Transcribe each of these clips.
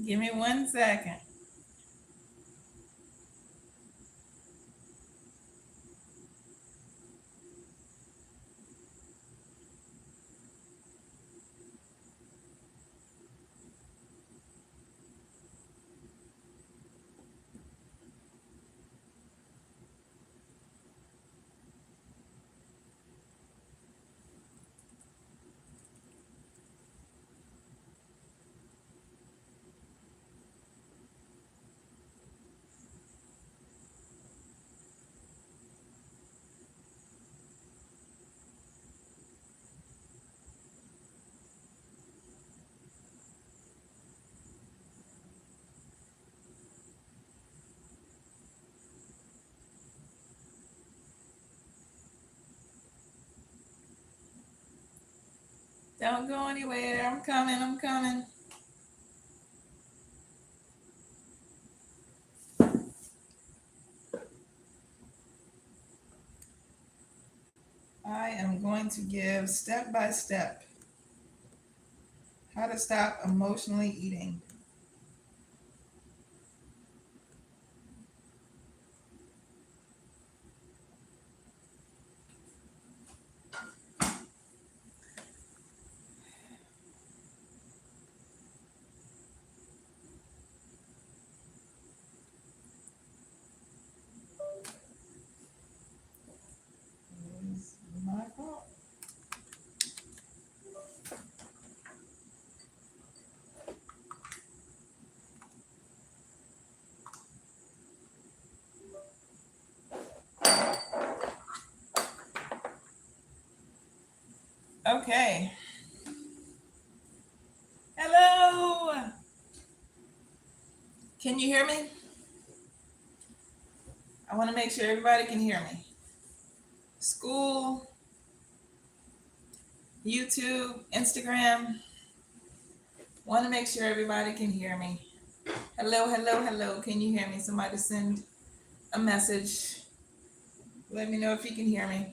Give me 1 second. Don't go anywhere. I'm coming. I'm coming. I am going to give step by step how to stop emotionally eating. It's my fault. Okay. Hello. Can you hear me? I want to make sure everybody can hear me. Skool, YouTube, Instagram. Want to make sure everybody can hear me. Hello, hello, hello. Can you hear me? Somebody send a message. Let me know if you can hear me.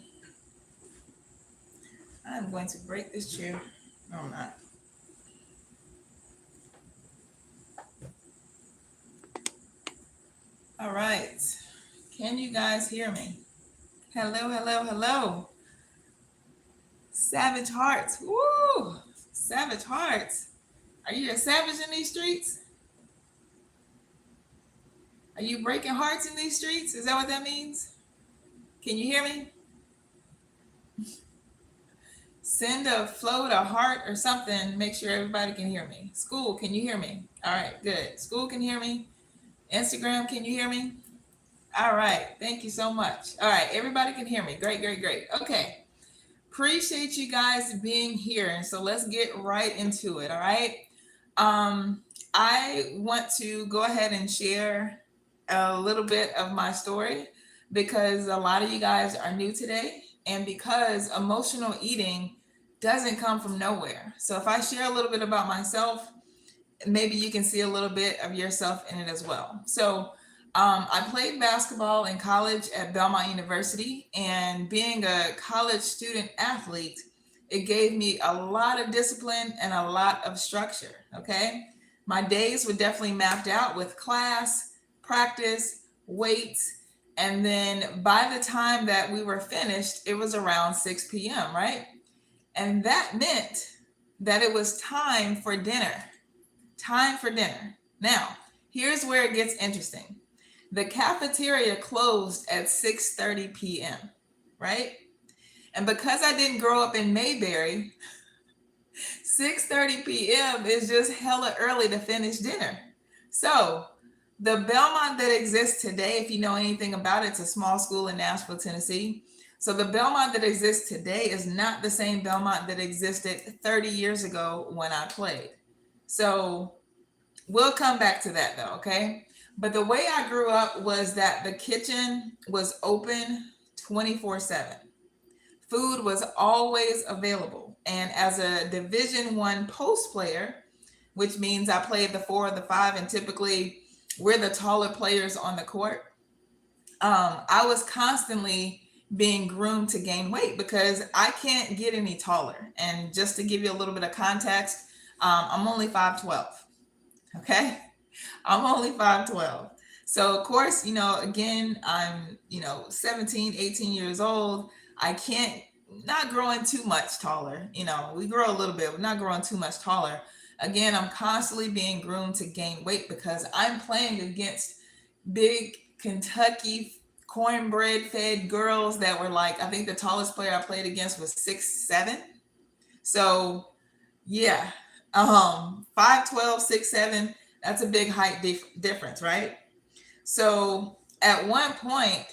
I'm going to break this chair. No, I'm not. All right. Can you guys hear me? Hello, hello, hello. Savage hearts. Woo! Savage hearts. Are you a savage in these streets? Are you breaking hearts in these streets? Is that what that means? Can you hear me? Send a float, a heart, or something. Make sure everybody can hear me. Skool, can you hear me? All right, good. Skool can hear me. Instagram, can you hear me? All right, thank you so much. All right, everybody can hear me. Great, great, great. Okay, appreciate you guys being here. And so let's get right into it. All right. Um, I want to go ahead and share a little bit of my story because a lot of you guys are new today, and because emotional eating doesn't come from nowhere. So if I share a little bit about myself, maybe you can see a little bit of yourself in it as well. So, I played basketball in college at Belmont University, and being a college student athlete, it gave me a lot of discipline and a lot of structure. Okay. My days were definitely mapped out with class, practice, weights. And then by the time that we were finished, it was around 6 p.m., right? And that meant that it was time for dinner. Time for dinner. Now, here's where it gets interesting. The cafeteria closed at 6:30 p.m., right? And because I didn't grow up in Mayberry, 6:30 p.m. is just hella early to finish dinner. So, the Belmont that exists today, if you know anything about it, it's a small school in Nashville, Tennessee. So, the Belmont that exists today is not the same Belmont that existed 30 years ago when I played. So, we'll come back to that though, okay? But the way I grew up was that the kitchen was open 24/7. Food was always available. And as a Division 1 post player, which means I played the 4 or the 5, and typically we're the taller players on the court, I was constantly being groomed to gain weight because I can't get any taller. And just to give you a little bit of context, I'm only 5'12". Okay. I'm only 5'12". So of course, again, I'm, 17, 18 years old. I can't, not growing too much taller. We grow a little bit, but not growing too much taller. Again, I'm constantly being groomed to gain weight because I'm playing against big Kentucky cornbread fed girls that were like, I think the tallest player I played against was 6'7". So yeah, 5'12", 6'7", that's a big height difference, right? So at one point,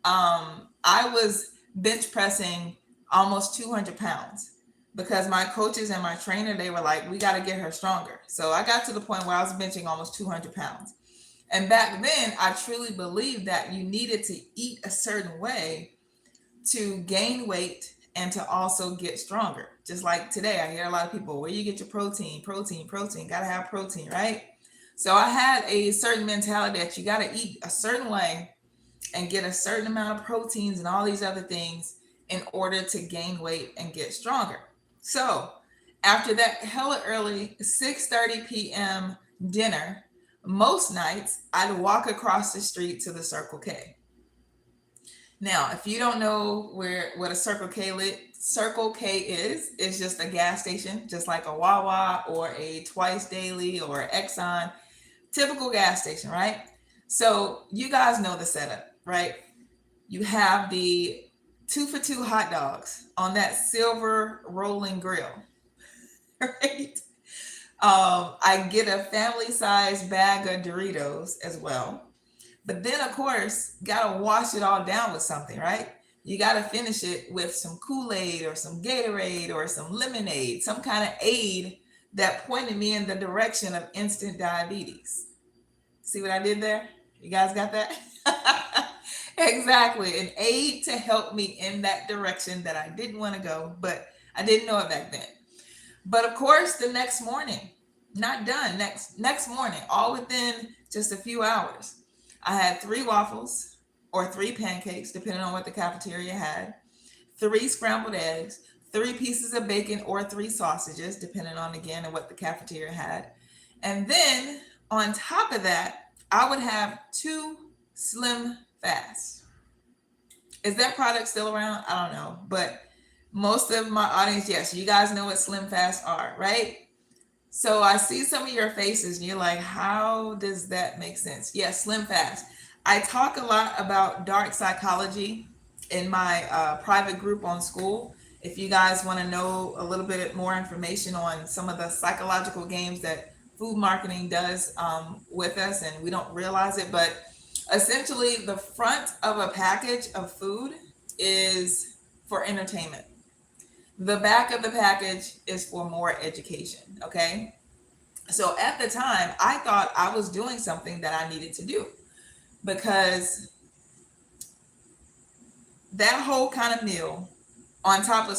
I was bench pressing almost 200 pounds because my coaches and my trainer, they were like, we got to get her stronger. So I got to the point where I was benching almost 200 pounds. And back then, I truly believed that you needed to eat a certain way to gain weight and to also get stronger. Just like today, I hear a lot of people, where you get your protein, gotta have protein, right? So I had a certain mentality that you gotta eat a certain way and get a certain amount of proteins and all these other things in order to gain weight and get stronger. So after that hella early 6:30 p.m. dinner, most nights I'd walk across the street to the Circle K. Now, if you don't know what a Circle K is, it's just a gas station, just like a Wawa or a Twice Daily or Exxon, typical gas station, right? So you guys know the setup, right? You have the 2 for $2 hot dogs on that silver rolling grill, right? I get a family size bag of Doritos as well. But then, of course, gotta wash it all down with something, right? You gotta finish it with some Kool-Aid or some Gatorade or some lemonade, some kind of aid that pointed me in the direction of instant diabetes. See what I did there? You guys got that? Exactly. An aid to help me in that direction that I didn't want to go, but I didn't know it back then. But of course, the next morning, not done. Next morning, all within just a few hours, I had 3 waffles or 3 pancakes, depending on what the cafeteria had, 3 scrambled eggs, 3 pieces of bacon or 3 sausages, depending on again on what the cafeteria had. And then on top of that, I would have 2 Slim Fast. Is that product still around? I don't know. But most of my audience, yes, you guys know what Slim Fast are, right? So I see some of your faces and you're like, how does that make sense? Yes, Slim Fast. I talk a lot about dark psychology in my private group on Skool. If you guys want to know a little bit more information on some of the psychological games that food marketing does with us, and we don't realize it, but essentially the front of a package of food is for entertainment. The back of the package is for more education. Okay. So at the time, I thought I was doing something that I needed to do because that whole kind of meal on top of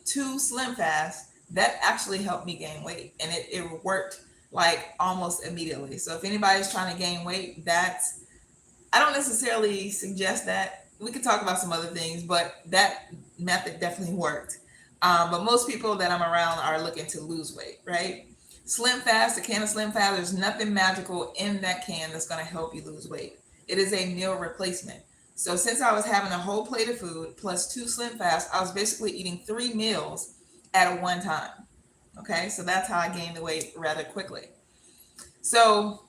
2 Slim Fast, that actually helped me gain weight. And it worked like almost immediately. So if anybody's trying to gain weight, I don't necessarily suggest that. We could talk about some other things, but that method definitely worked. But most people that I'm around are looking to lose weight, right? Slim Fast, a can of Slim Fast, there's nothing magical in that can that's going to help you lose weight. It is a meal replacement. So since I was having a whole plate of food plus 2 Slim Fast, I was basically eating 3 meals at one time. Okay, so that's how I gained the weight rather quickly. So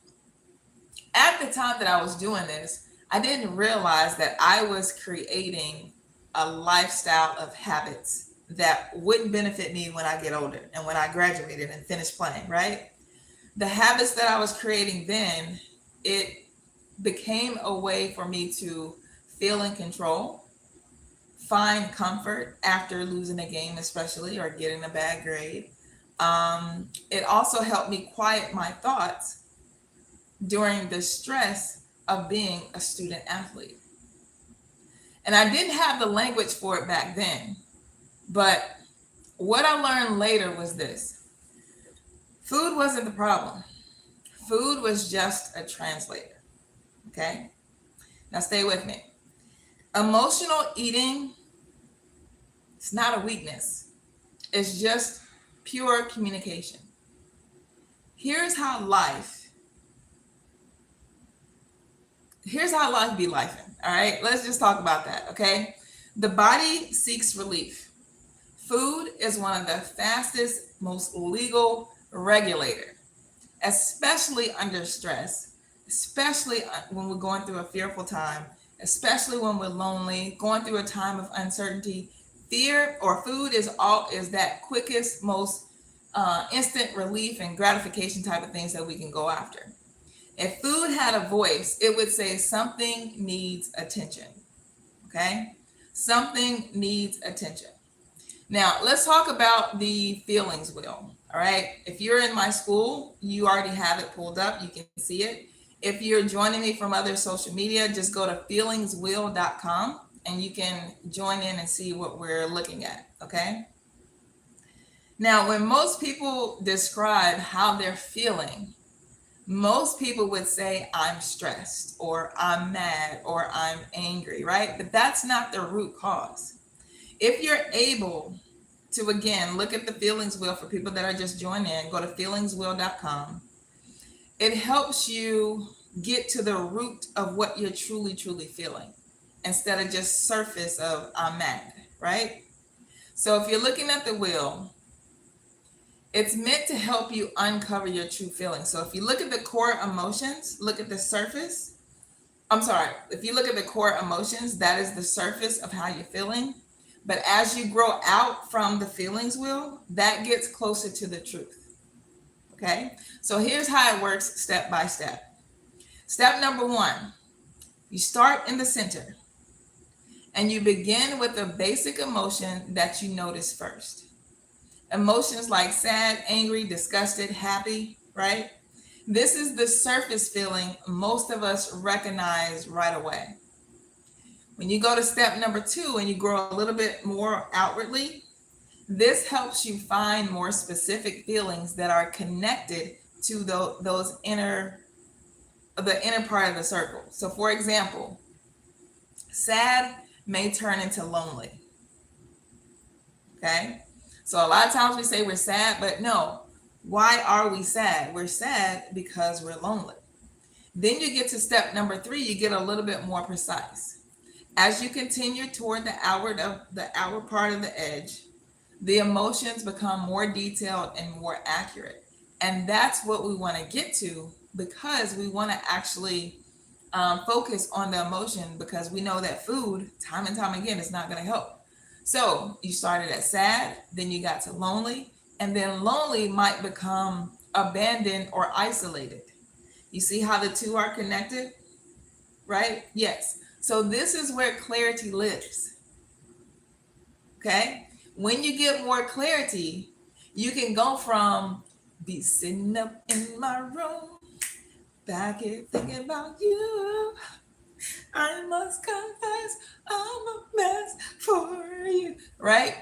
at the time that I was doing this, I didn't realize that I was creating a lifestyle of habits that wouldn't benefit me when I get older and when I graduated and finished playing, right? The habits that I was creating then, it became a way for me to feel in control, find comfort after losing a game, especially, or getting a bad grade. It also helped me quiet my thoughts during the stress of being a student athlete. And I didn't have the language for it back then, but what I learned later was this: food wasn't the problem. Food was just a translator. Okay? Now stay with me. Emotional eating, it's not a weakness. It's just pure communication. Here's how life here's how life be lifing. All right, let's just talk about that. Okay, the body seeks relief. Food is one of the fastest, most legal regulator, especially under stress, especially when we're going through a fearful time, especially when we're lonely, going through a time of uncertainty. Fear or food is that quickest, most instant relief and gratification type of things that we can go after. If food had a voice, it would say something needs attention. Okay, something needs attention. Now, let's talk about the feelings wheel. All right. If you're in my Skool, you already have it pulled up. You can see it. If you're joining me from other social media, just go to feelingswheel.com and you can join in and see what we're looking at. Okay. Now, when most people describe how they're feeling, most people would say, I'm stressed, or I'm mad, or I'm angry, right? But that's not the root cause. If you're able to, again, look at the feelings wheel for people that are just joining in, go to feelingswheel.com. It helps you get to the root of what you're truly, truly feeling instead of just surface of I'm mad, right? So if you're looking at the wheel, it's meant to help you uncover your true feelings. So if you look at the core emotions, look at the surface. I'm sorry, if you look at the core emotions, that is the surface of how you're feeling. But as you grow out from the feelings wheel, that gets closer to the truth. Okay? So here's how it works step by step. Step number 1, you start in the center and you begin with a basic emotion that you notice first. Emotions like sad, angry, disgusted, happy, right? This is the surface feeling most of us recognize right away. When you go to step number 2 and you grow a little bit more outwardly, this helps you find more specific feelings that are connected to the inner part of the circle. So for example, sad may turn into lonely. Okay? So a lot of times we say we're sad, but no. Why are we sad? We're sad because we're lonely. Then you get to step number 3, you get a little bit more precise. As you continue toward the outward part of the edge, the emotions become more detailed and more accurate. And that's what we want to get to, because we want to actually focus on the emotion, because we know that food, time and time again, is not going to help. So you started at sad, then you got to lonely, and then lonely might become abandoned or isolated. You see how the two are connected, right? Yes. So this is where clarity lives. Okay? When you get more clarity, you can go from be sitting up in my room, back here thinking about you. I must confess, I'm a mess for you. Right?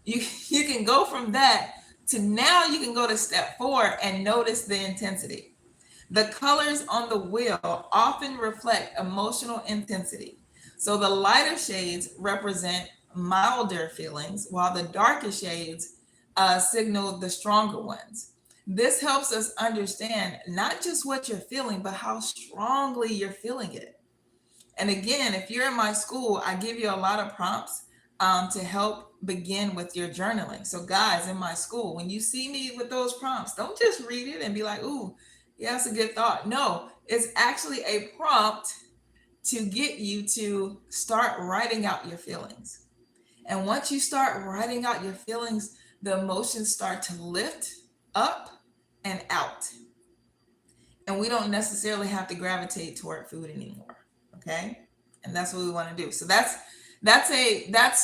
You can go from that to now you can go to step 4 and notice the intensity. The colors on the wheel often reflect emotional intensity. So the lighter shades represent milder feelings, while the darker shades signal the stronger ones. This helps us understand not just what you're feeling, but how strongly you're feeling it. And again, if you're in my Skool, I give you a lot of prompts to help begin with your journaling. So guys, in my Skool, when you see me with those prompts, don't just read it and be like, ooh, yeah, that's a good thought. No, it's actually a prompt to get you to start writing out your feelings. And once you start writing out your feelings, the emotions start to lift up and out. And we don't necessarily have to gravitate toward food anymore. Okay? And that's what we want to do. So that's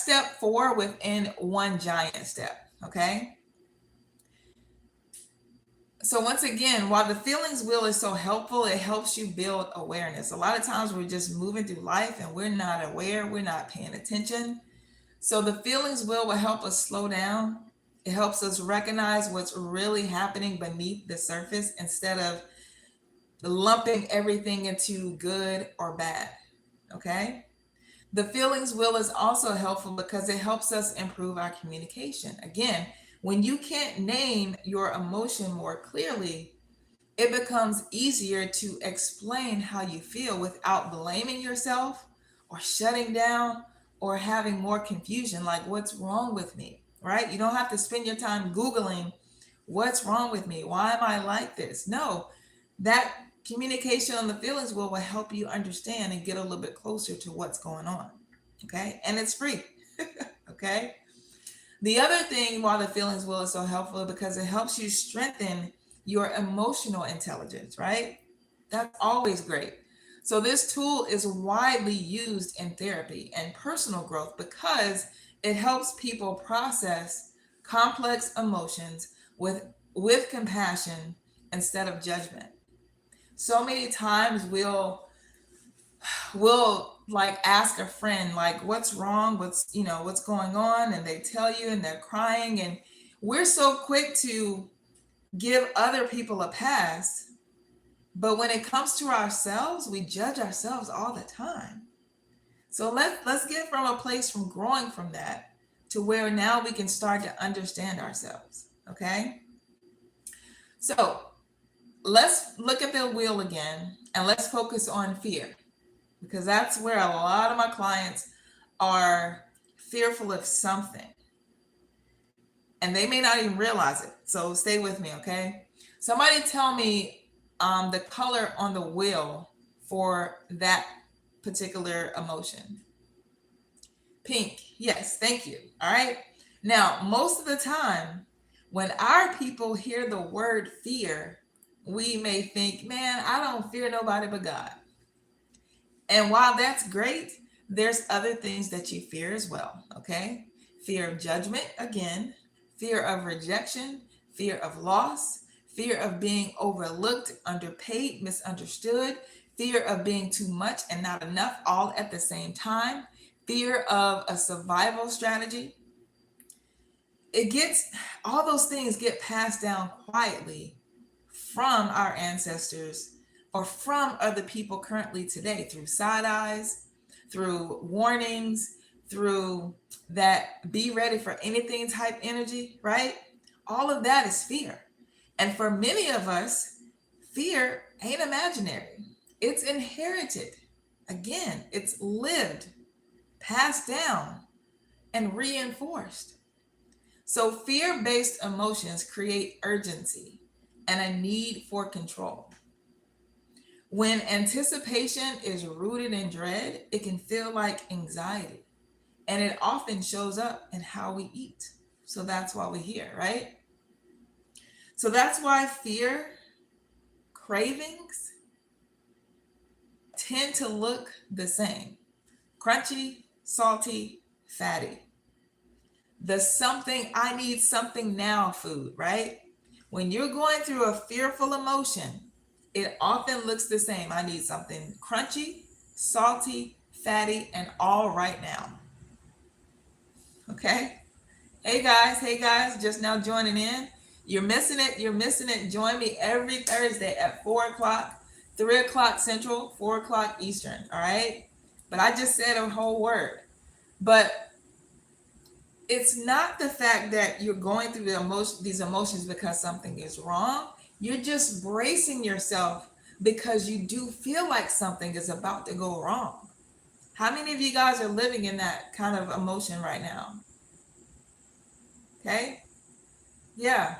step 4 within one giant step. Okay? So once again, while the feelings wheel is so helpful, it helps you build awareness. A lot of times we're just moving through life and we're not aware, we're not paying attention. So the feelings wheel will help us slow down. It helps us recognize what's really happening beneath the surface instead of lumping everything into good or bad. Okay? The feelings wheel is also helpful because it helps us improve our communication. Again, when you can't name your emotion more clearly, it becomes easier to explain how you feel without blaming yourself or shutting down or having more confusion, like what's wrong with me, right? You don't have to spend your time Googling what's wrong with me. Why am I like this? No, that communication on the feelings wheel will help you understand and get a little bit closer to what's going on. Okay. And it's free. Okay. The other thing why the feelings wheel is so helpful because it helps you strengthen your emotional intelligence, right? That's always great. So this tool is widely used in therapy and personal growth because it helps people process complex emotions with compassion instead of judgment. So many times we'll like ask a friend like what's wrong, what's going on, and they tell you and they're crying, and we're so quick to give other people a pass, but when it comes to ourselves we judge ourselves all the time. So let's get from a place from growing from that to where now we can start to understand ourselves. Okay, so let's look at the wheel again and let's focus on fear, because that's where a lot of my clients are fearful of something and they may not even realize it. So stay with me, okay? Somebody tell me the color on the wheel for that particular emotion. Pink. Yes, thank you. All right. Now, most of the time, when our people hear the word fear, we may think, man, I don't fear nobody but God. And while that's great, there's other things that you fear as well, okay? Fear of judgment, again, fear of rejection, fear of loss, fear of being overlooked, underpaid, misunderstood, fear of being too much and not enough all at the same time, fear of a survival strategy. All those things get passed down quietly from our ancestors or from other people currently today through side eyes, through warnings, through that be ready for anything type energy, right? All of that is fear. And for many of us, fear ain't imaginary. It's inherited. Again, it's lived, passed down, and reinforced. So fear-based emotions create urgency and a need for control. When anticipation is rooted in dread, it can feel like anxiety, and it often shows up in how we eat. So that's why we're here, right? So that's why fear cravings tend to look the same: crunchy, salty, fatty. The something, I need something now food, right? When you're going through a fearful emotion, it often looks the same. I need something crunchy, salty, fatty, and all right now. Okay? Hey guys, just now joining in. You're missing it. Join me every Thursday at 4 o'clock, 3 o'clock Central, 4 o'clock Eastern. All right? But I just said a whole word. But it's not the fact that you're going through these emotions because something is wrong. You're just bracing yourself because you do feel like something is about to go wrong. How many of you guys are living in that kind of emotion right now? Okay. Yeah.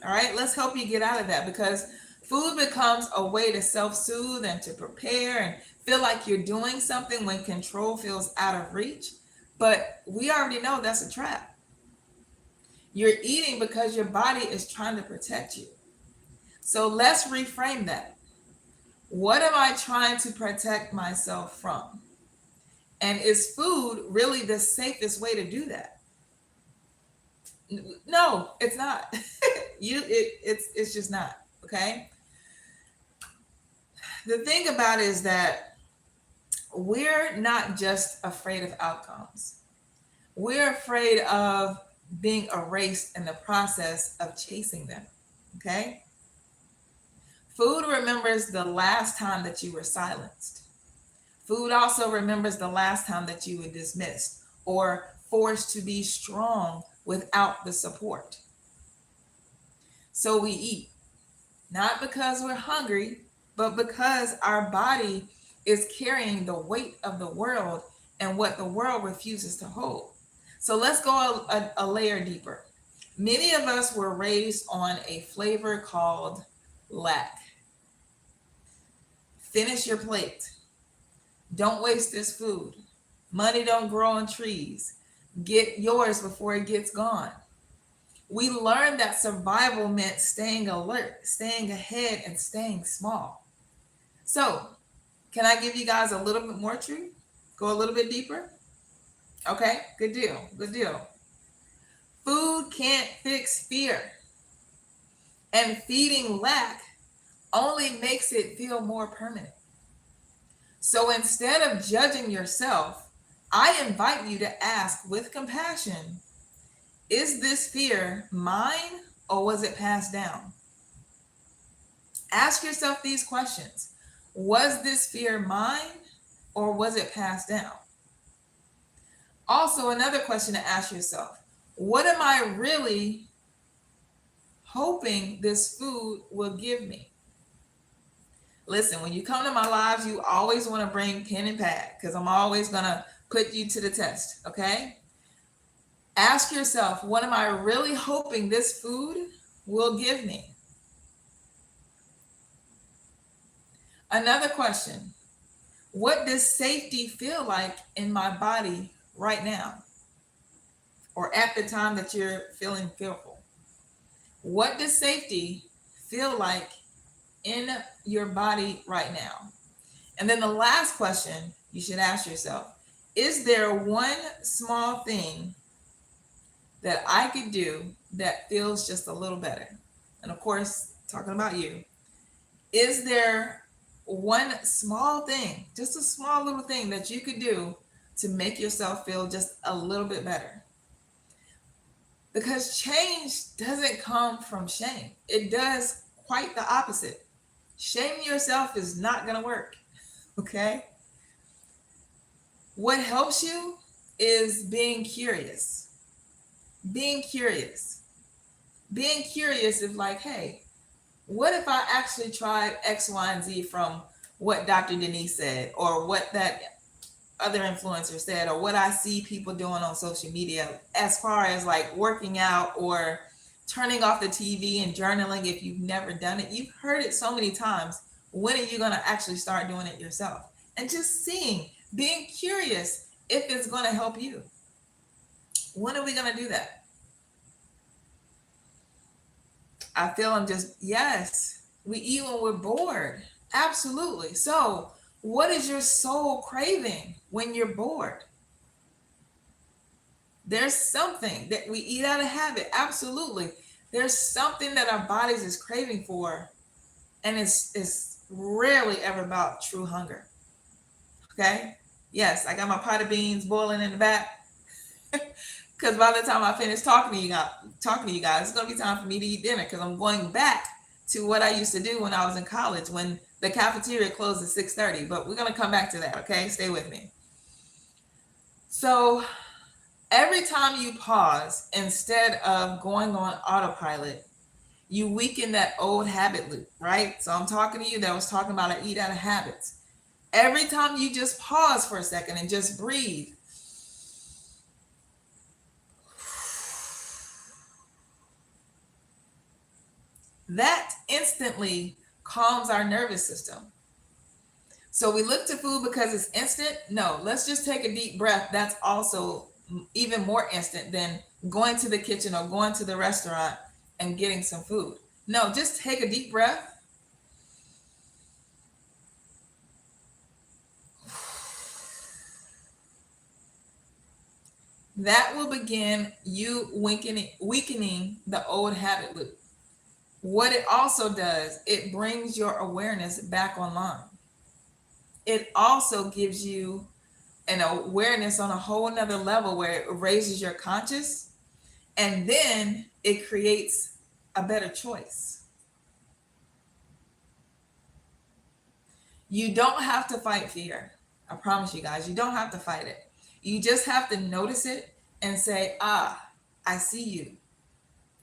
All right. Let's help you get out of that, because food becomes a way to self-soothe and to prepare and feel like you're doing something when control feels out of reach. But we already know that's a trap. You're eating because your body is trying to protect you. So let's reframe that. What am I trying to protect myself from? And is food really the safest way to do that? No, it's not. It's just not. Okay. The thing about it is that we're not just afraid of outcomes. We're afraid of being erased in the process of chasing them. Okay. Food remembers the last time that you were silenced. Food also remembers the last time that you were dismissed or forced to be strong without the support. So we eat. not because we're hungry, but because our body is carrying the weight of the world and what the world refuses to hold. So let's go a layer deeper. Many of us were raised on a flavor called lack. Finish your plate. Don't waste this food. Money don't grow on trees. Get yours before it gets gone. We learned that survival meant staying alert, staying ahead, and staying small. So, can I give you guys a little bit more truth? Go a little bit deeper? Okay, good deal, good deal. Food can't fix fear, and feeding lack only makes it feel more permanent. So instead of judging yourself, I invite you to ask with compassion, is this fear mine or was it passed down? Ask yourself these questions. Was this fear mine or was it passed down? Also, another question to ask yourself, what am I really hoping this food will give me? Listen, when you come to my lives, you always want to bring pen and pad because I'm always going to put you to the test, okay? Ask yourself, what am I really hoping this food will give me? Another question, what does safety feel like in my body right now? Or at the time that you're feeling fearful? What does safety feel like in your body right now? And then the last question you should ask yourself, is there one small thing that I could do that feels just a little better? And of course, talking about you, is there one small thing, just a small little thing that you could do to make yourself feel just a little bit better? Because change doesn't come from shame. It does quite the opposite. Shaming yourself is not going to work, okay? What helps you is being curious. Being curious. Being curious is like, hey, what if I actually tried X, Y, and Z from what Dr. Denise said, or what that other influencer said, or what I see people doing on social media as far as like working out or turning off the TV and journaling? If you've never done it, you've heard it so many times. When are you going to actually start doing it yourself? And just seeing, being curious if it's going to help you. When are we going to do that? I feel I'm just, yes, we eat when we're bored. Absolutely. So what is your soul craving when you're bored? There's something that we eat out of habit. Absolutely. There's something that our bodies is craving for. And it's rarely ever about true hunger. Okay? Yes, I got my pot of beans boiling in the back. Because by the time I finish talking to you guys, it's going to be time for me to eat dinner because I'm going back to what I used to do when I was in college when the cafeteria closed at 6:30. But we're going to come back to that, okay? Stay with me. So every time you pause, instead of going on autopilot, you weaken that old habit loop, right? So I'm talking to you that was talking about I eat out of habits. Every time you just pause for a second and just breathe, that instantly calms our nervous system. So we look to food because it's instant. No, let's just take a deep breath. That's also even more instant than going to the kitchen or going to the restaurant and getting some food. No, just take a deep breath. That will begin you weakening the old habit loop. What it also does, it brings your awareness back online. It also gives you an awareness on a whole nother level where it raises your conscious, and then it creates a better choice. You don't have to fight fear. I promise you guys, you don't have to fight it. You just have to notice it and say, I see you.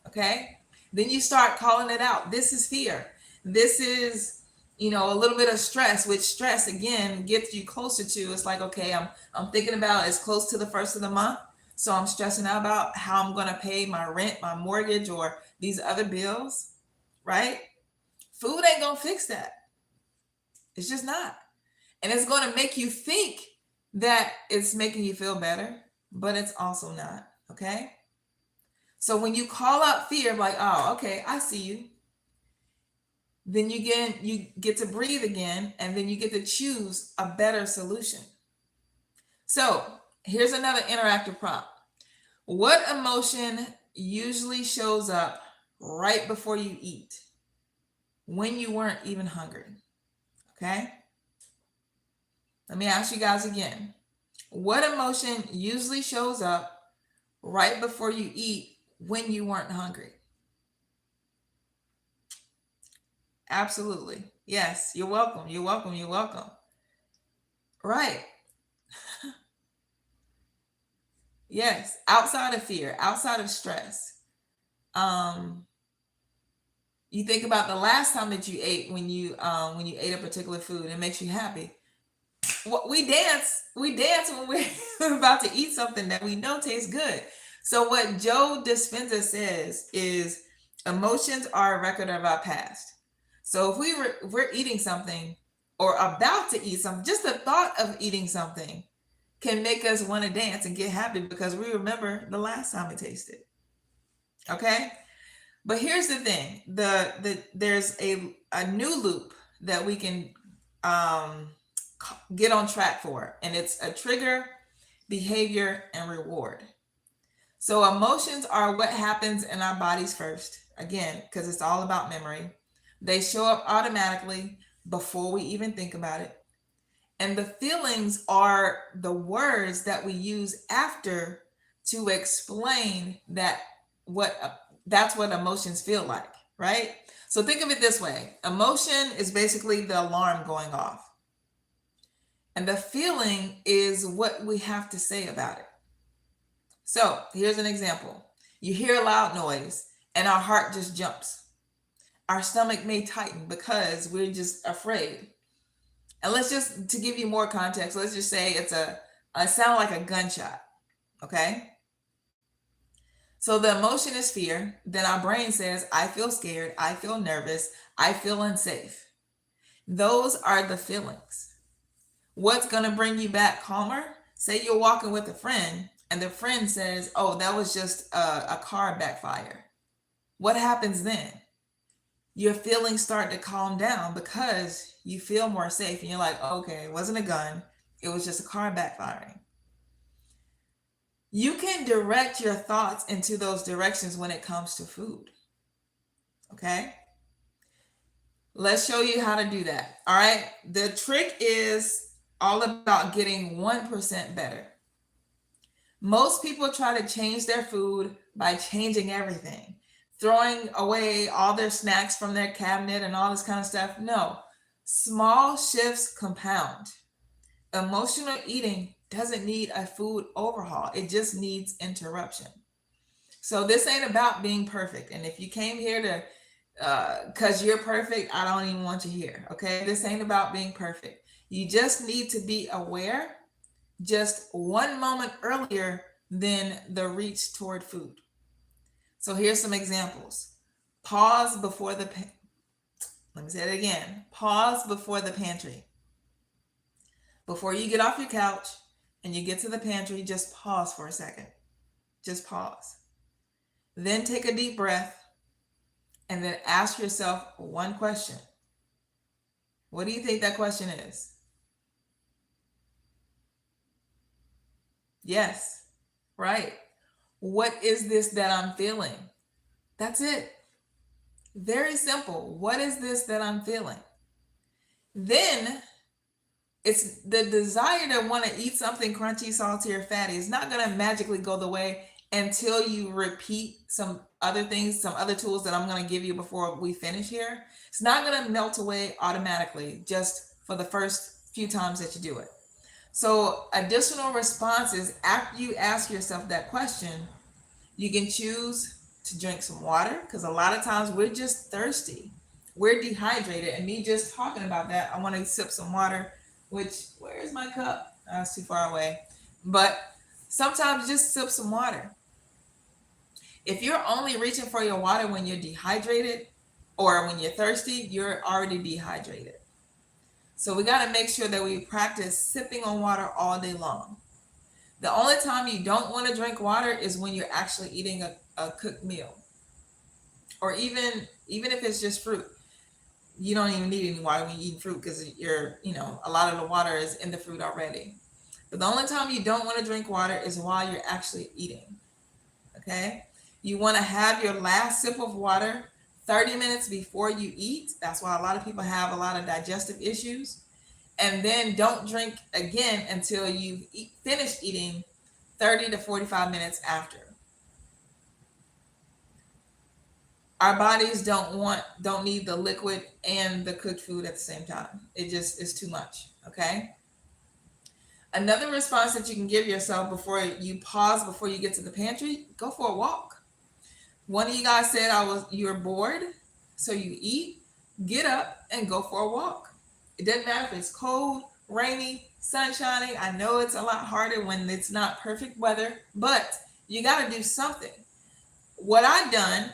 Okay? Then you start calling it out. This is fear. This is, a little bit of stress, which stress again gets you closer to. It's like, okay, I'm thinking about it's close to the first of the month. So I'm stressing out about how I'm gonna pay my rent, my mortgage, or these other bills, right? Food ain't gonna fix that. It's just not. And it's gonna make you think that it's making you feel better, but it's also not. Okay. So when you call out fear, like, oh, okay, I see you, then you get to breathe again, and then you get to choose a better solution. So here's another interactive prompt. What emotion usually shows up right before you eat when you weren't even hungry? Okay. Let me ask you guys again. What emotion usually shows up right before you eat when you weren't hungry? Absolutely. Yes, you're welcome. You're welcome. You're welcome. Right. Yes. Outside of fear, outside of stress. Um, you think about the last time that you ate, when you ate a particular food, it makes you happy. We dance when we're about to eat something that we know tastes good. So what Joe Dispenza says is emotions are a record of our past. So if we're eating something or about to eat something, just the thought of eating something can make us want to dance and get happy because we remember the last time we tasted. Okay? But here's the thing. There's a new loop that we can um get on track for, and it's a trigger, behavior, and reward. So emotions are what happens in our bodies first, again, because it's all about memory. They show up automatically before we even think about it. And the feelings are the words that we use after to explain that's what emotions feel like, right? So think of it this way. Emotion is basically the alarm going off. And the feeling is what we have to say about it. So here's an example. You hear a loud noise and our heart just jumps. Our stomach may tighten because we're just afraid. And let's just, to give you more context, let's just say it sound like a gunshot. Okay. So the emotion is fear. Then our brain says, I feel scared. I feel nervous. I feel unsafe. Those are the feelings. What's going to bring you back calmer? Say you're walking with a friend and the friend says, oh, that was just a car backfire. What happens then? Your feelings start to calm down because you feel more safe. And you're like, okay, it wasn't a gun. It was just a car backfiring. You can direct your thoughts into those directions when it comes to food. Okay? Let's show you how to do that. All right? The trick is all about getting 1% better. Most people try to change their food by changing everything, throwing away all their snacks from their cabinet and all this kind of stuff. No, small shifts compound. Emotional eating doesn't need a food overhaul. It just needs interruption. So this ain't about being perfect. And if you came here to, because you're perfect, I don't even want you here. Okay. This ain't about being perfect. You just need to be aware just one moment earlier than the reach toward food. So here's some examples. Pause before let me say it again. Pause before the pantry. Before you get off your couch and you get to the pantry, just pause for a second. Just pause. Then take a deep breath and then ask yourself one question. What do you think that question is? Yes, right. What is this that I'm feeling? That's it. Very simple. What is this that I'm feeling? Then it's the desire to want to eat something crunchy, salty, or fatty. It's not going to magically go the way until you repeat some other things, some other tools that I'm going to give you before we finish here. It's not going to melt away automatically just for the first few times that you do it. So additional responses after you ask yourself that question, you can choose to drink some water because a lot of times we're just thirsty. we're dehydrated. And me just talking about that, I want to sip some water, which, where's my cup? It's too far away. But sometimes just sip some water. If you're only reaching for your water when you're dehydrated or when you're thirsty, you're already dehydrated. So we got to make sure that we practice sipping on water all day long. The only time you don't want to drink water is when you're actually eating a cooked meal. Or even if it's just fruit. You don't even need any water when you eat fruit because a lot of the water is in the fruit already. But the only time you don't want to drink water is while you're actually eating. Okay? You want to have your last sip of water 30 minutes before you eat. That's why a lot of people have a lot of digestive issues. And then don't drink again until you finished eating 30 to 45 minutes after. Our bodies don't need the liquid and the cooked food at the same time. It just is too much. Okay. Another response that you can give yourself before you pause, before you get to the pantry, go for a walk. One of you guys said you're bored, so you eat, get up and go for a walk. It doesn't matter if it's cold, rainy, sun shining. I know it's a lot harder when it's not perfect weather, but you got to do something. What I did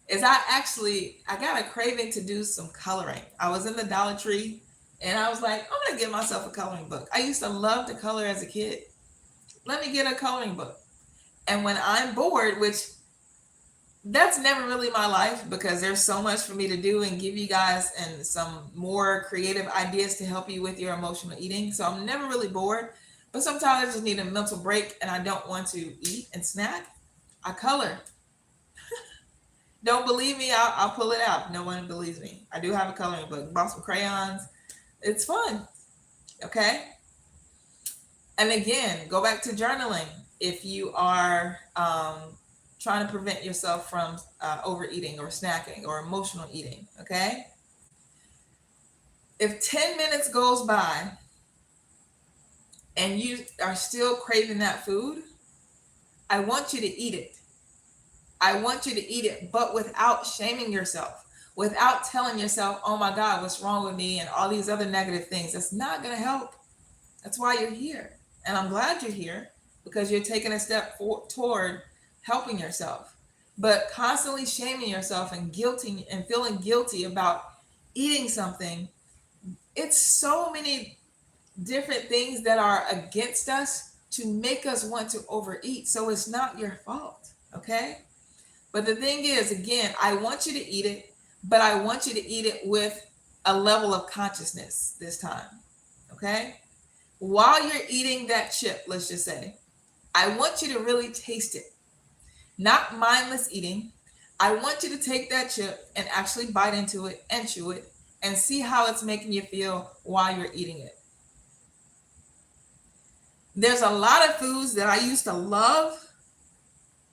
is I got a craving to do some coloring. I was in the Dollar Tree and I was like, I'm going to get myself a coloring book. I used to love to color as a kid. Let me get a coloring book. And when I'm bored, which that's never really my life because there's so much for me to do and give you guys and some more creative ideas to help you with your emotional eating. So I'm never really bored, but sometimes I just need a mental break and I don't want to eat and snack. I color. Don't believe me? I'll pull it out. No one believes me. I do have a coloring book. Bought some crayons. It's fun. Okay. And again, go back to journaling if you are trying to prevent yourself from overeating or snacking or emotional eating. Okay. If 10 minutes goes by and you are still craving that food, I want you to eat it. I want you to eat it, but without shaming yourself, without telling yourself, oh my God, what's wrong with me? And all these other negative things. That's not going to help. That's why you're here. And I'm glad you're here because you're taking a step toward helping yourself. But constantly shaming yourself and feeling guilty about eating something, it's so many different things that are against us to make us want to overeat. So it's not your fault. Okay. But the thing is, again, I want you to eat it, but I want you to eat it with a level of consciousness this time. Okay. While you're eating that chip, let's just say, I want you to really taste it. Not mindless eating. I want you to take that chip and actually bite into it and chew it and see how it's making you feel while you're eating it. There's a lot of foods that I used to love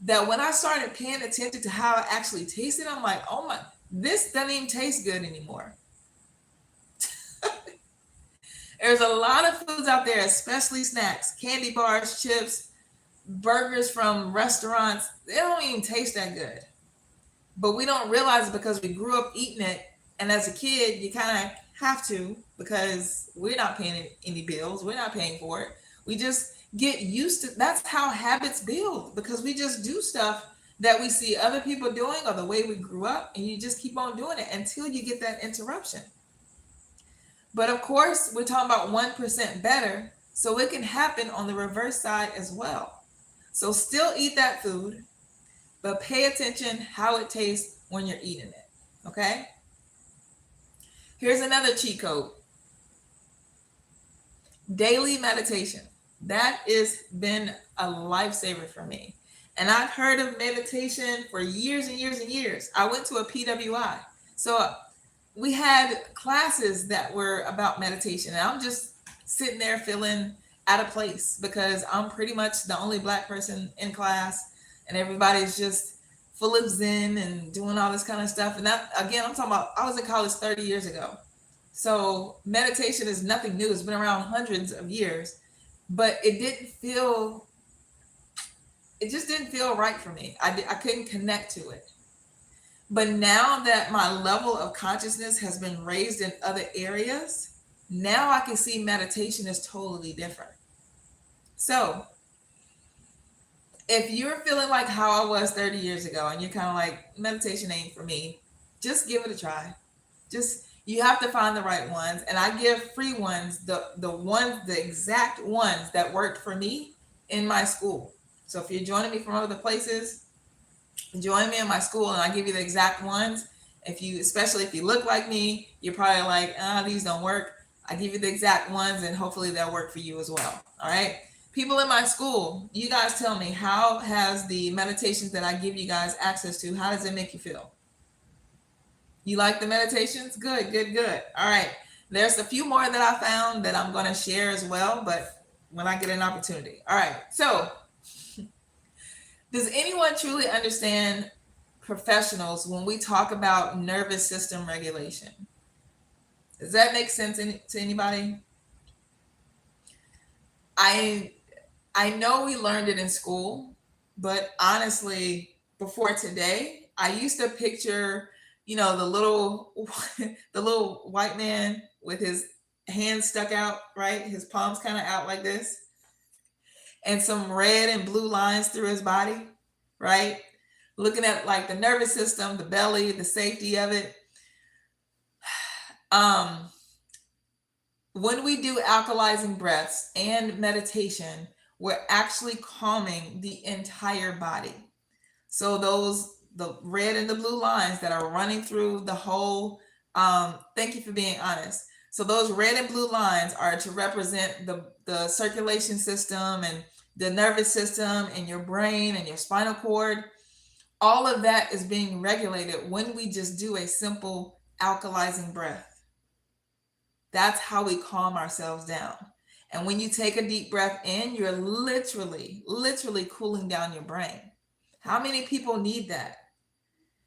that when I started paying attention to how it actually tasted, I'm like, oh my, this doesn't even taste good anymore. There's a lot of foods out there, especially snacks, candy bars, chips, burgers from restaurants. They don't even taste that good. But we don't realize it because we grew up eating it. And as a kid, you kind of have to because we're not paying any bills. We're not paying for it. We just get used to, that's how habits build because we just do stuff that we see other people doing or the way we grew up, and you just keep on doing it until you get that interruption. But of course, we're talking about 1% better, so it can happen on the reverse side as well. So still eat that food, but pay attention how it tastes when you're eating it. Okay? Here's another cheat code. Daily meditation. That has been a lifesaver for me. And I've heard of meditation for years and years and years. I went to a PWI. So we had classes that were about meditation. And I'm just sitting there feeling out of place because I'm pretty much the only Black person in class. And everybody's just full of Zen and doing all this kind of stuff. And that, again, I'm talking about, I was in college 30 years ago. So meditation is nothing new. It's been around hundreds of years. But it just didn't feel right for me. I couldn't connect to it. But now that my level of consciousness has been raised in other areas, now I can see meditation is totally different. So if you're feeling like how I was 30 years ago and you're kind of like, meditation ain't for me, just give it a try. Just, you have to find the right ones. And I give free ones, the exact ones that worked for me in my school. So if you're joining me from other places, join me in my school and I give you the exact ones. Especially if you look like me, you're probably like, these don't work. I give you the exact ones and hopefully they'll work for you as well. All right. People in my school, you guys tell me, how has the meditations that I give you guys access to, how does it make you feel? You like the meditations? Good, good, good. All right. There's a few more that I found that I'm going to share as well, but when I get an opportunity. All right. So, does anyone truly understand professionals when we talk about nervous system regulation? Does that make sense to anybody? I know we learned it in school, but honestly, before today, I used to picture, the little the little white man with his hands stuck out, right? His palms kind of out like this, and some red and blue lines through his body, right? Looking at like the nervous system, the belly, the safety of it. When we do alkalizing breaths and meditation, we're actually calming the entire body. So the red and the blue lines that are running through the whole, thank you for being honest. So those red and blue lines are to represent the circulation system and the nervous system and your brain and your spinal cord. All of that is being regulated when we just do a simple alkalizing breath. That's how we calm ourselves down. And when you take a deep breath in, you're literally cooling down your brain. How many people need that?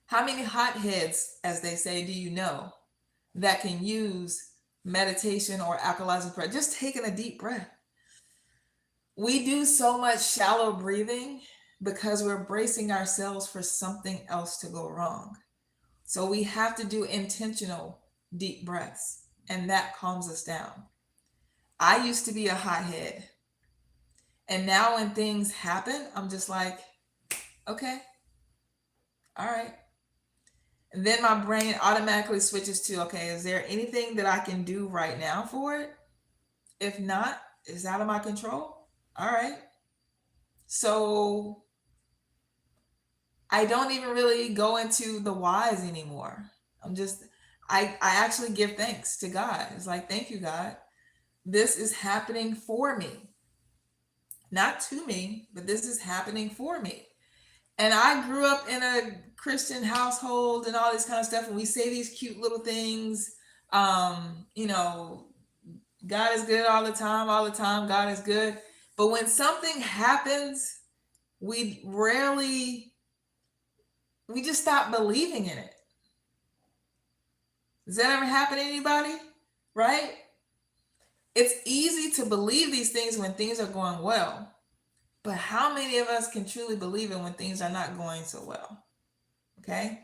How many hotheads, as they say, do you know that can use meditation or alkalizing breath? Just taking a deep breath. We do so much shallow breathing because we're bracing ourselves for something else to go wrong. So we have to do intentional deep breaths, and that calms us down. I used to be a hothead, and now when things happen, I'm just like, okay, all right. And then my brain automatically switches to, okay, is there anything that I can do right now for it? If not, it's out of my control. All right. So I don't even really go into the whys anymore. I actually give thanks to God. It's like, thank you, God. This is happening for me. Not to me, but this is happening for me. And I grew up in a Christian household and all this kind of stuff. And we say these cute little things. God is good all the time, God is good. But when something happens, we just stop believing in it. Does that ever happen to anybody? Right? It's easy to believe these things when things are going well. But how many of us can truly believe it when things are not going so well? Okay?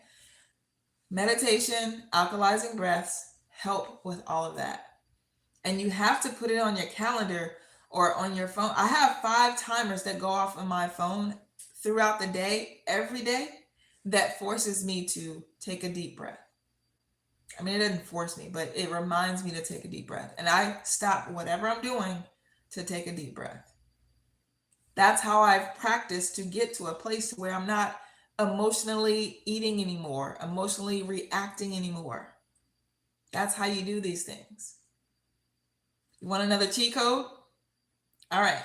Meditation, alkalizing breaths help with all of that. And you have to put it on your calendar or on your phone. I have 5 timers that go off on my phone throughout the day, every day, that forces me to take a deep breath. I mean, it doesn't force me, but it reminds me to take a deep breath. And I stop whatever I'm doing to take a deep breath. That's how I've practiced to get to a place where I'm not emotionally eating anymore, emotionally reacting anymore. That's how you do these things. You want another cheat code? All right.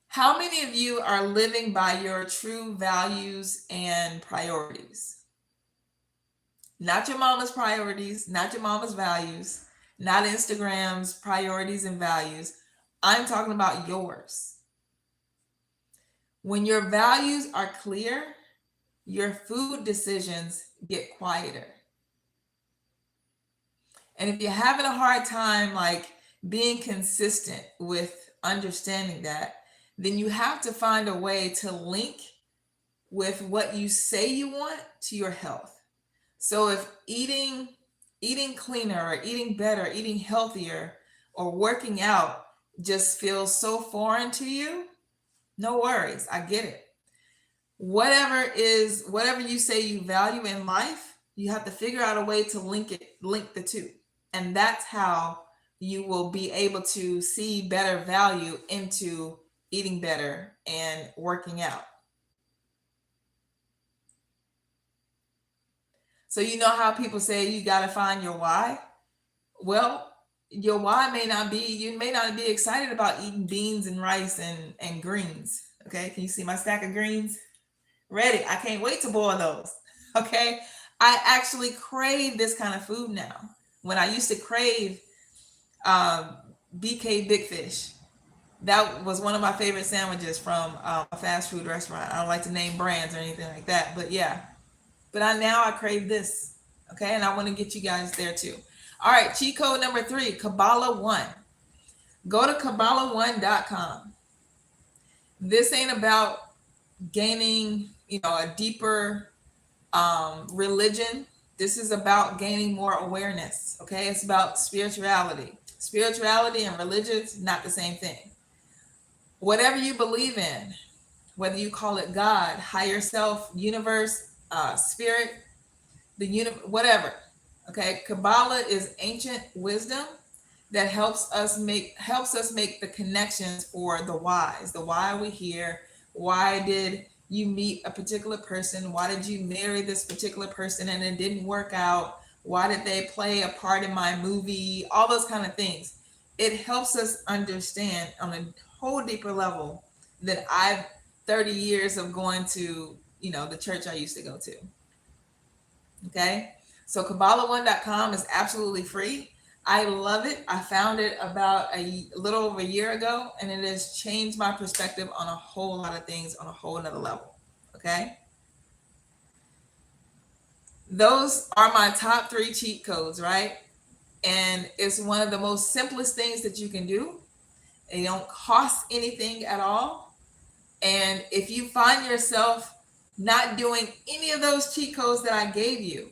How many of you are living by your true values and priorities? Not your mama's priorities, not your mama's values, not Instagram's priorities and values. I'm talking about yours. When your values are clear, your food decisions get quieter. And if you're having a hard time like being consistent with understanding that, then you have to find a way to link with what you say you want to your health. So if eating cleaner or eating better, eating healthier or working out just feels so foreign to you, no worries. I get it. Whatever you say you value in life, you have to figure out a way to link the two. And that's how you will be able to see better value into eating better and working out. So you know how people say you got to find your why? Well, your why you may not be excited about eating beans and rice and greens. Okay, can you see my stack of greens? Ready. I can't wait to boil those. Okay. I actually crave this kind of food now. When I used to crave um, BK Big Fish, that was one of my favorite sandwiches from a fast food restaurant. I don't like to name brands or anything like that, but yeah. But now I crave this. Okay. And I want to get you guys there too. All right. Cheat code number 3, Kabbalah 1. Go to Kabbalah1.com. This ain't about gaining, a deeper religion. This is about gaining more awareness. Okay. It's about spirituality. Spirituality and religion is not the same thing. Whatever you believe in, whether you call it God, higher self, universe, spirit, whatever. Okay. Kabbalah is ancient wisdom that helps us make the connections for the whys. The why are we here? Why did you meet a particular person? Why did you marry this particular person and it didn't work out? Why did they play a part in my movie? All those kind of things. It helps us understand on a whole deeper level that 30 years of going to, the church I used to go to. Okay. So Kabbalah1.com is absolutely free. I love it. I found it about a little over a year ago, and it has changed my perspective on a whole lot of things on a whole nother level. Okay. Those are my top 3 cheat codes, right? And it's one of the most simplest things that you can do. They don't cost anything at all. And if you find yourself not doing any of those cheat codes that I gave you,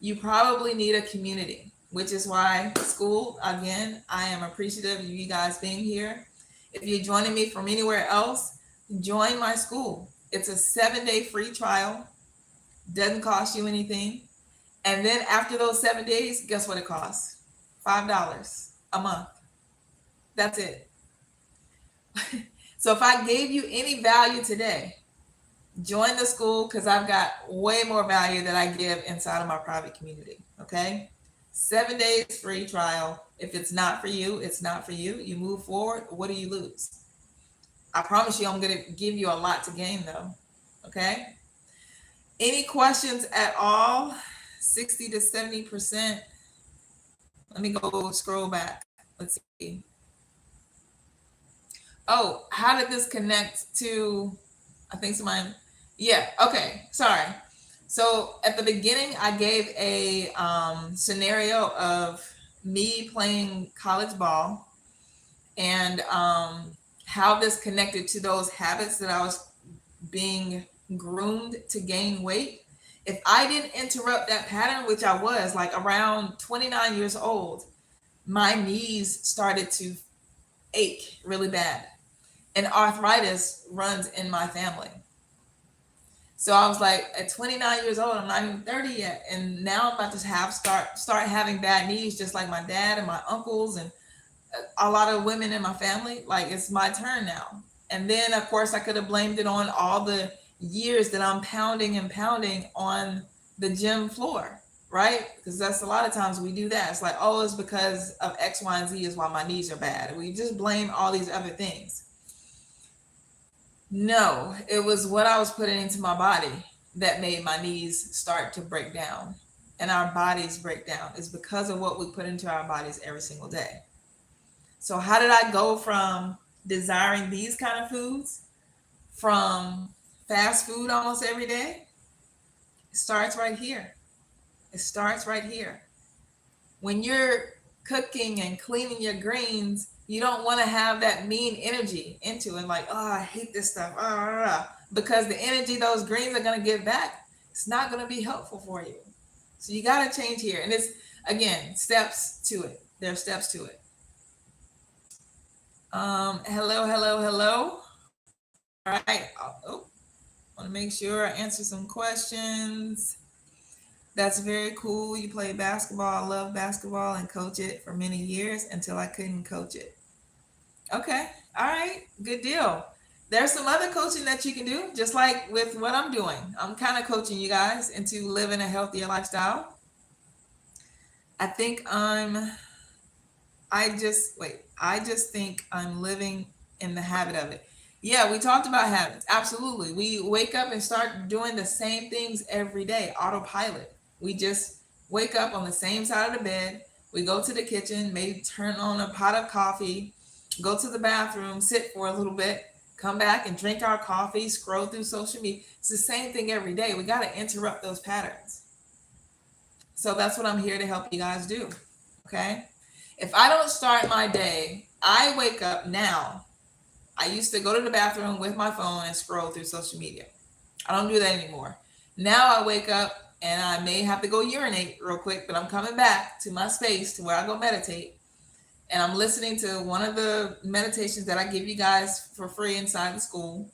you probably need a community, which is why Skool, again, I am appreciative of you guys being here. If you're joining me from anywhere else, join my Skool. It's a 7-day free trial. Doesn't cost you anything. And then after those 7 days, guess what it costs? $5 a month. That's it. So if I gave you any value today, join the Skool, because I've got way more value that I give inside of my private community. Okay. 7 days free trial. If it's not for you, it's not for you. You move forward. What do you lose? I promise you, I'm going to give you a lot to gain though. Okay. Any questions at all? 60 to 70%. Let me go scroll back. Let's see. Oh, how did this connect to, I think somebody, yeah. Okay. Sorry. So at the beginning, I gave a scenario of me playing college ball and how this connected to those habits that I was being groomed to gain weight. If I didn't interrupt that pattern, which I was like around 29 years old, my knees started to ache really bad. And arthritis runs in my family. So I was like, at 29 years old, I'm not even 30 yet. And now I'm about to start having bad knees, just like my dad and my uncles and a lot of women in my family. Like, it's my turn now. And then of course I could have blamed it on all the years that I'm pounding on the gym floor, right? Because that's a lot of times we do that. It's like, oh, it's because of X, Y, and Z is why my knees are bad. We just blame all these other things. No, it was what I was putting into my body that made my knees start to break down and our bodies break down. It's because of what we put into our bodies every single day. So how did I go from desiring these kind of foods, from fast food almost every day? It starts right here. It starts right here. When you're cooking and cleaning your greens, you don't want to have that mean energy into it, like, oh, I hate this stuff. because the energy those greens are going to give back, it's not going to be helpful for you. So you got to change here. And it's, again, steps to it. There are steps to it. Hello. All right. Want to make sure I answer some questions. That's very cool. You play basketball. I love basketball and coach it for many years until I couldn't coach it. Okay. All right. Good deal. There's some other coaching that you can do, just like with what I'm doing. I'm kind of coaching you guys into living a healthier lifestyle. I think I just think I'm living in the habit of it. Yeah, we talked about habits. Absolutely. We wake up and start doing the same things every day, autopilot. We just wake up on the same side of the bed. We go to the kitchen, maybe turn on a pot of coffee, go to the bathroom, sit for a little bit, come back and drink our coffee, scroll through social media. It's the same thing every day. We got to interrupt those patterns. So that's what I'm here to help you guys do. Okay. If I don't start my day, I wake up now. I used to go to the bathroom with my phone and scroll through social media. I don't do that anymore. Now I wake up and I may have to go urinate real quick, but I'm coming back to my space to where I go meditate. And I'm listening to one of the meditations that I give you guys for free inside the Skool.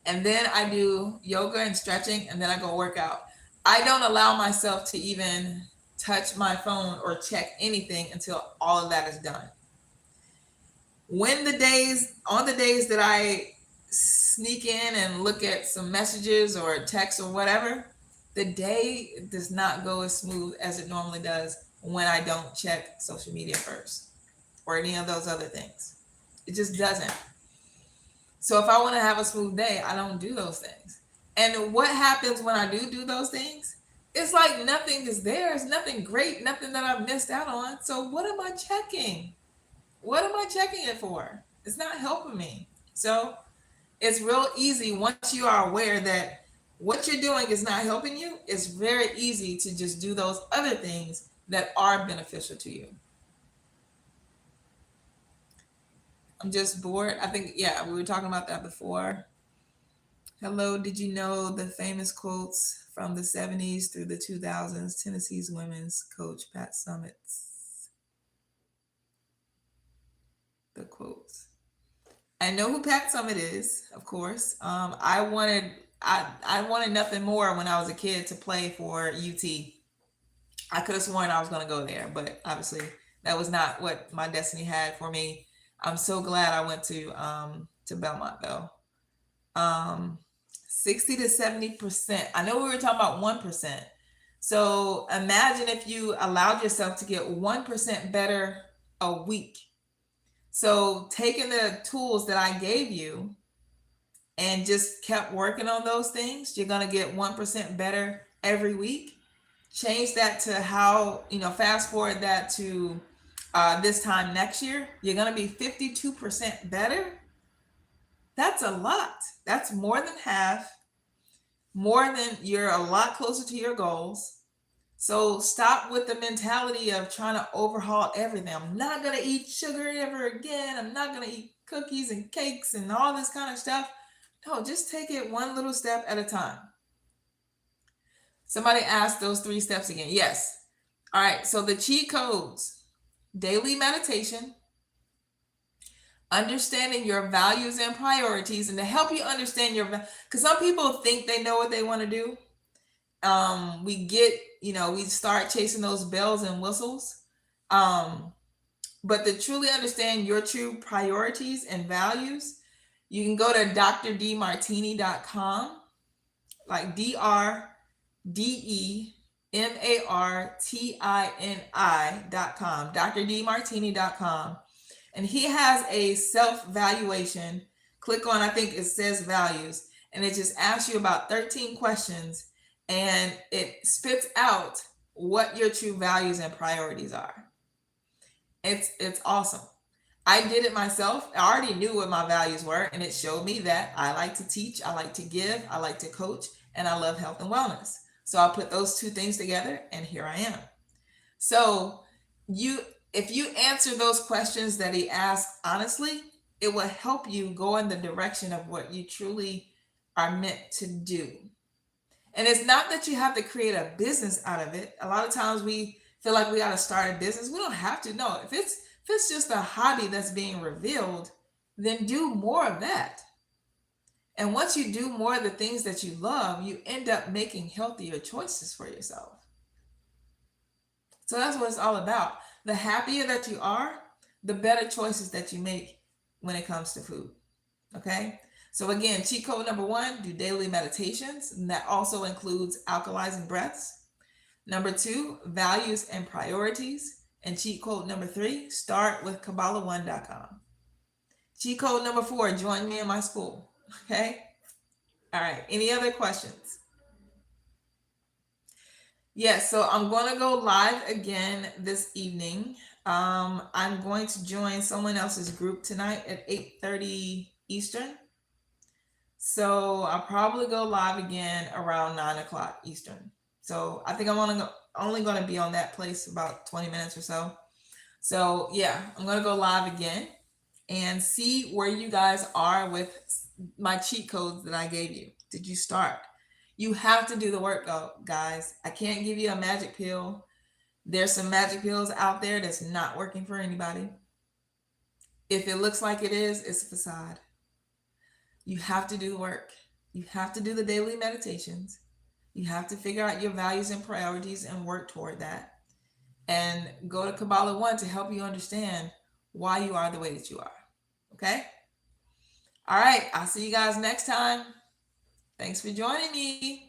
And then I do yoga and stretching, and then I go work out. I don't allow myself to even touch my phone or check anything until all of that is done. On the days that I sneak in and look at some messages or text or whatever, the day does not go as smooth as it normally does when I don't check social media first or any of those other things. It just doesn't. So if I want to have a smooth day, I don't do those things. And what happens when I do those things? It's like nothing is there. It's nothing great, nothing that I've missed out on. So what am I checking? What am I checking it for? It's not helping me. So it's real easy once you are aware that what you're doing is not helping you. It's very easy to just do those other things that are beneficial to you. I'm just bored. I think, yeah, we were talking about that before. Hello, did you know the famous quotes from the 70s through the 2000s? Tennessee's women's coach, Pat Summitt's. The quotes. I know who Pat Summitt is, of course. I wanted nothing more when I was a kid to play for UT. I could have sworn I was going to go there, but obviously that was not what my destiny had for me. I'm so glad I went to Belmont though. 60 to 70%. I know we were talking about 1%. So imagine if you allowed yourself to get 1% better a week. So taking the tools that I gave you and just kept working on those things, you're going to get 1% better every week. Change that to how, fast forward that to this time next year, you're going to be 52% better. That's a lot. That's more than half, you're a lot closer to your goals. So stop with the mentality of trying to overhaul everything. I'm not going to eat sugar ever again. I'm not going to eat cookies and cakes and all this kind of stuff. No, just take it one little step at a time. Somebody asked those 3 steps again. Yes. All right. So the cheat codes: daily meditation, understanding your values and priorities, and to help you understand because some people think they know what they want to do. We start chasing those bells and whistles. But to truly understand your true priorities and values, you can go to drdmartini.com, like DRDEMARTINI.com, drdmartini.com. And he has a self-valuation. Click on, I think it says values, and it just asks you about 13 questions, and it spits out what your true values and priorities are. It's awesome. I did it myself. I already knew what my values were, and it showed me that I like to teach, I like to give, I like to coach, and I love health and wellness. So I put those 2 things together, and here I am. So if you answer those questions that he asked honestly, it will help you go in the direction of what you truly are meant to do. And it's not that you have to create a business out of it. A lot of times we feel like we got to start a business. We don't have to. No, if it's just a hobby that's being revealed, then do more of that. And once you do more of the things that you love, you end up making healthier choices for yourself. So that's what it's all about. The happier that you are, the better choices that you make when it comes to food. Okay? So again, cheat code number 1, do daily meditations. And that also includes alkalizing breaths. Number 2, values and priorities. And cheat code number 3, start with Kabbalah1.com. Cheat code number 4, join me in my school. Okay? All right. Any other questions? Yes, so I'm going to go live again this evening. I'm going to join someone else's group tonight at 8:30 Eastern. So I'll probably go live again around 9 o'clock Eastern. So I think I'm only going to be on that place about 20 minutes or so. So yeah, I'm going to go live again and see where you guys are with my cheat codes that I gave you. Did you start? You have to do the work, guys. I can't give you a magic pill. There's some magic pills out there that's not working for anybody. If it looks like it is, it's a facade. You have to do the work. You have to do the daily meditations. You have to figure out your values and priorities and work toward that. And go to Kabbalah 1 to help you understand why you are the way that you are. Okay? All right. I'll see you guys next time. Thanks for joining me.